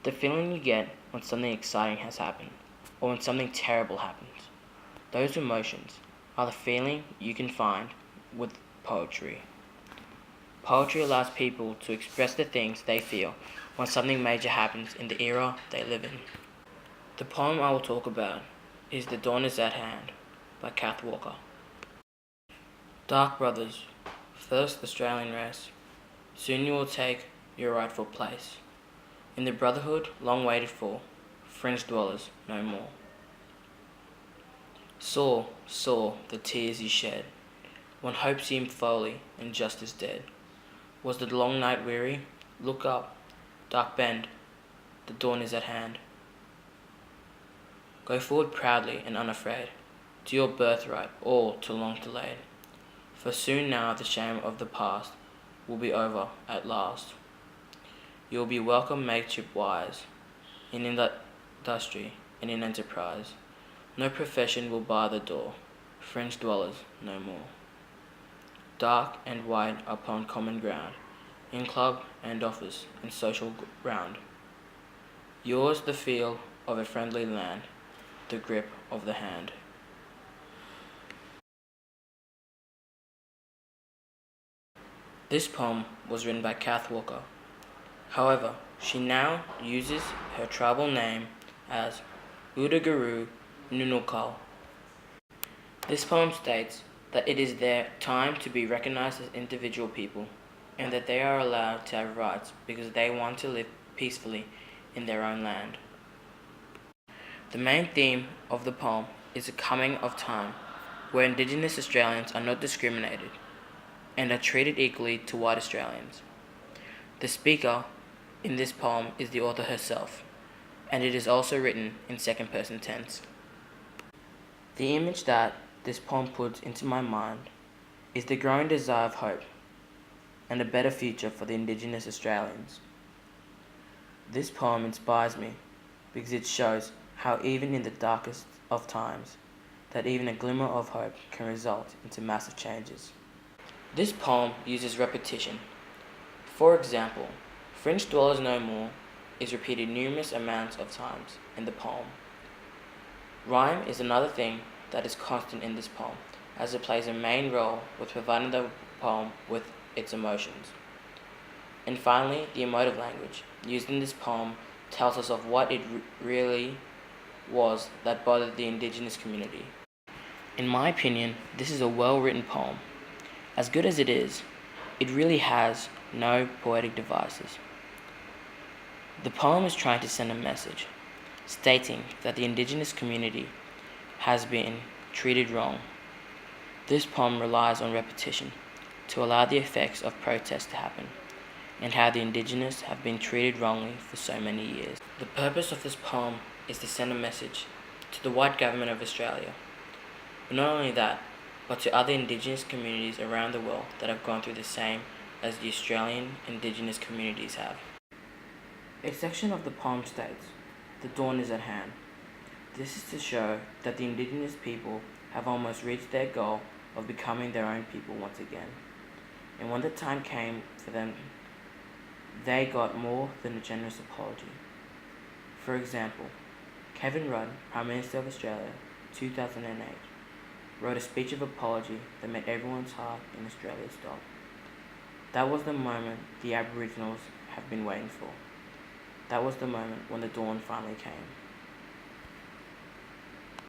The feeling you get when something exciting has happened, or when something terrible happens. Those emotions are the feeling you can find with poetry. Poetry allows people to express the things they feel when something major happens in the era they live in. The poem I will talk about is The Dawn is at Hand by Kath Walker. Dark brothers, first Australian race, soon you will take your rightful place. In the brotherhood long waited for, fringe dwellers no more. Saw the tears you shed, when hope seemed folly and justice dead. Was the long night weary? Look up, dark bend, the dawn is at hand. Go forward proudly and unafraid, to your birthright all too long delayed. For soon now the shame of the past will be over at last. You will be welcome mateship wise, in industry and in enterprise. No profession will bar the door, fringe dwellers no more. Dark and white upon common ground, in club and office and social round. Yours the feel of a friendly land, the grip of the hand. This poem was written by Kath Walker. However, she now uses her tribal name as Udaguru Nunukal. This poem states that it is their time to be recognized as individual people and that they are allowed to have rights because they want to live peacefully in their own land. The main theme of the poem is a coming of time where Indigenous Australians are not discriminated and are treated equally to white Australians. The speaker in this poem is the author herself, and it is also written in second-person tense. The image that this poem puts into my mind is the growing desire of hope and a better future for the Indigenous Australians. This poem inspires me because it shows how even in the darkest of times, that even a glimmer of hope can result into massive changes. This poem uses repetition. For example, fringe dwellers no more is repeated numerous amounts of times in the poem. Rhyme is another thing that is constant in this poem, as it plays a main role with providing the poem with its emotions. And finally, the emotive language used in this poem tells us of what it really was that bothered the Indigenous community. In my opinion, this is a well-written poem. As good as it is, it really has no poetic devices. The poem is trying to send a message, stating that the Indigenous community has been treated wrong. This poem relies on repetition to allow the effects of protest to happen, and how the Indigenous have been treated wrongly for so many years. The purpose of this poem is to send a message to the white government of Australia, but not only that, but to other Indigenous communities around the world that have gone through the same as the Australian Indigenous communities have. A section of the poem states, "The dawn is at hand." This is to show that the Indigenous people have almost reached their goal of becoming their own people once again. And when the time came for them, they got more than a generous apology. For example, Kevin Rudd, Prime Minister of Australia, 2008, wrote a speech of apology that made everyone's heart in Australia stop. That was the moment the Aboriginals have been waiting for. That was the moment when the dawn finally came.